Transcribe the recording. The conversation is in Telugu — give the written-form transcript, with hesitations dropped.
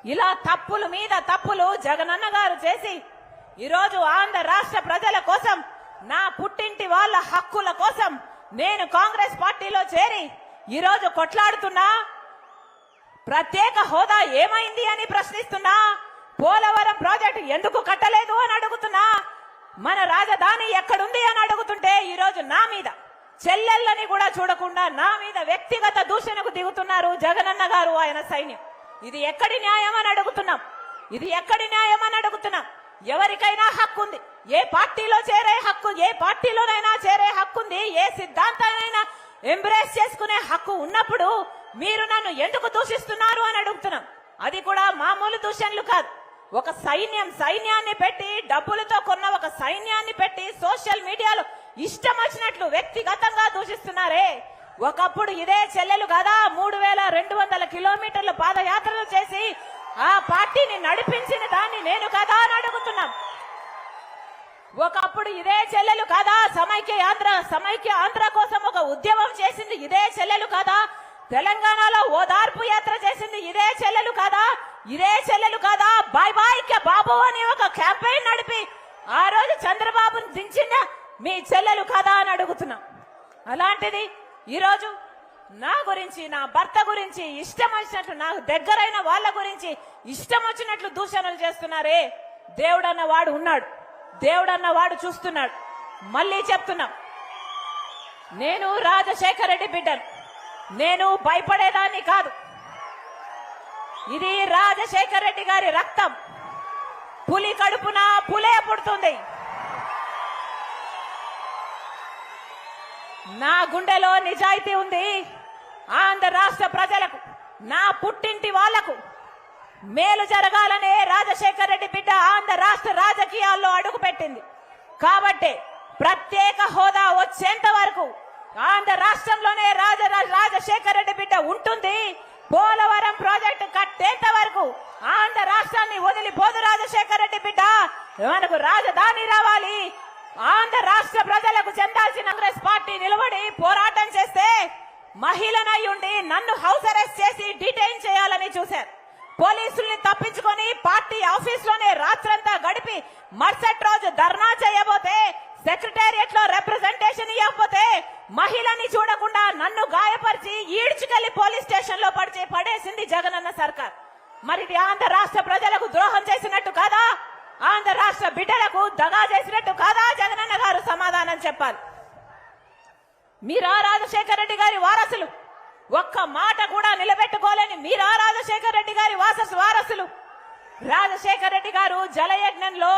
ఇలా తప్పుల మీద తప్పులు జగనన్న గారు చేసి ఈరోజు ఆంధ్ర రాష్ట్ర ప్రజల కోసం, నా పుట్టింటి వాళ్ళ హక్కుల కోసం నేను కాంగ్రెస్ పార్టీలో చేరి ఈరోజు కొట్లాడుతున్నా. ప్రత్యేక హోదా ఏమైంది అని ప్రశ్నిస్తున్నా. పోలవరం ప్రాజెక్టు ఎందుకు కట్టలేదు అని అడుగుతున్నా. మన రాజధాని ఎక్కడుంది అని అడుగుతుంటే ఈరోజు నా మీద, చెల్లెళ్ళని కూడా చూడకుండా నా మీద వ్యక్తిగత దూషణకు దిగుతున్నారు జగనన్న గారు, ఆయన సైన్యం. ఇది ఎక్కడి న్యాయం అని అడుగుతున్నాం. ఇది ఎక్కడి న్యాయం అని అడుగుతున్నాం. ఎవరికైనా హక్కు ఉంది, ఏ పార్టీలో చేరే హక్కు, ఏ పార్టీలోనైనా చేరే హక్కు ఉంది, ఏ సిద్ధాంతానైనా ఎంబ్రేస్ చేసుకునే హక్కు ఉన్నప్పుడు మీరు నన్ను ఎందుకు దూషిస్తున్నారు అని అడుగుతున్నాం. అది కూడా మామూలు దూషణలు కాదు. ఒక సైన్యాన్ని పెట్టి, డబ్బులతో కొన్న ఒక సైన్యాన్ని పెట్టి సోషల్ మీడియాలో ఇష్టం వచ్చినట్లు వ్యక్తిగతంగా దూషిస్తున్నారే. ఒకప్పుడు ఇదే చెల్లెలు కదా 3200 కిలోమీటర్ల పాదయాత్రలు చేసి ఆ పార్టీని నడిపించిన దాన్ని నేను కదా అని అడుగుతున్నాం. ఒకప్పుడు ఇదే చెల్లెలు కదా సమైక్య ఆంధ్ర కోసం ఒక ఉద్యమం చేసింది ఇదే చెల్లెలు కదా. తెలంగాణలో ఓదార్పు యాత్ర చేసింది ఇదే చెల్లెలు కదా. ఇదే చెల్లెలు కదా బాయ్ బాయ్ కే బాబు అని ఒక క్యాంపెయిన్ నడిపి ఆ రోజు చంద్రబాబును దించిన మీ చెల్లెలు కదా అని అడుగుతున్నాం. అలాంటిది ఈరోజు నా గురించి, నా భర్త గురించి ఇష్టం వచ్చినట్లు, నాకు దగ్గరైన వాళ్ళ గురించి ఇష్టం వచ్చినట్లు దూషణలు చేస్తున్నారే. దేవుడన్న వాడు ఉన్నాడు, దేవుడన్న వాడు చూస్తున్నాడు. మళ్ళీ చెప్తున్నాం, నేను రాజశేఖర రెడ్డి బిడ్డను. నేను భయపడేదాన్ని కాదు. ఇది రాజశేఖర రెడ్డి గారి రక్తం. పులి కడుపున పులే పుడుతుంది. నా గుండెలో నిజాయితీ ఉంది. ఆంధ్ర రాష్ట్ర ప్రజలకు, నా పుట్టింటి వాళ్లకు మేలు జరగాలనే రాజశేఖర రెడ్డి బిడ్డ ఆంధ్ర రాష్ట్ర రాజకీయాల్లో అడుగుపెట్టింది. కాబట్టి ప్రత్యేక హోదా వచ్చేంత వరకు ఆంధ్ర రాష్ట్రంలోనే రాజశేఖర రెడ్డి బిడ్డ ఉంటుంది. పోలవరం ప్రాజెక్టు కట్టేంత వరకు ఆంధ్ర రాష్ట్రాన్ని వదిలిపోదు రాజశేఖర రెడ్డి బిడ్డ. మనకు రాజధాని రావాలి. ఆంధ్ర రాష్ట్ర ప్రజలకు చెందాల్సిన కాంగ్రెస్ పార్టీ నిలబడి పోరాటం చేస్తే మహిళనై ఉండి నన్ను హౌస్ అరెస్ట్ చేసి డిటైన్ చేయాలని చూశారు. పోలీసుల్ని తప్పించుకొని పార్టీ ఆఫీస్ లోనే రాత్రంతా గడిపి మరుసటి రోజు ధర్నా చేయబోతే, సెక్రటేరియట్ లో రిప్రజెంటేషన్ ఇవ్వకపోతే, మహిళని చూడకుండా నన్ను గాయపరిచి ఈడ్చుకెళ్లి పోలీస్ స్టేషన్ లో పడేసింది జగనన్న సర్కార్. మరి ఇది ఆంధ్ర రాష్ట్ర ప్రజలకు ద్రోహం చేసినట్టు కాదా? ఆంధ్ర రాష్ట్ర బిడ్డలకు దగా చేసినట్టు కాదా? జగనన్న గారు సమాధానం చెప్పాలి. మీరా రాజశేఖర రెడ్డి గారి వారసులు, ఒక్క మాట కూడా నిలబెట్టుకోలేని మీరా రాజశేఖర రెడ్డి గారి వారసులు. రాజశేఖర రెడ్డి గారు జలయజ్ఞంలో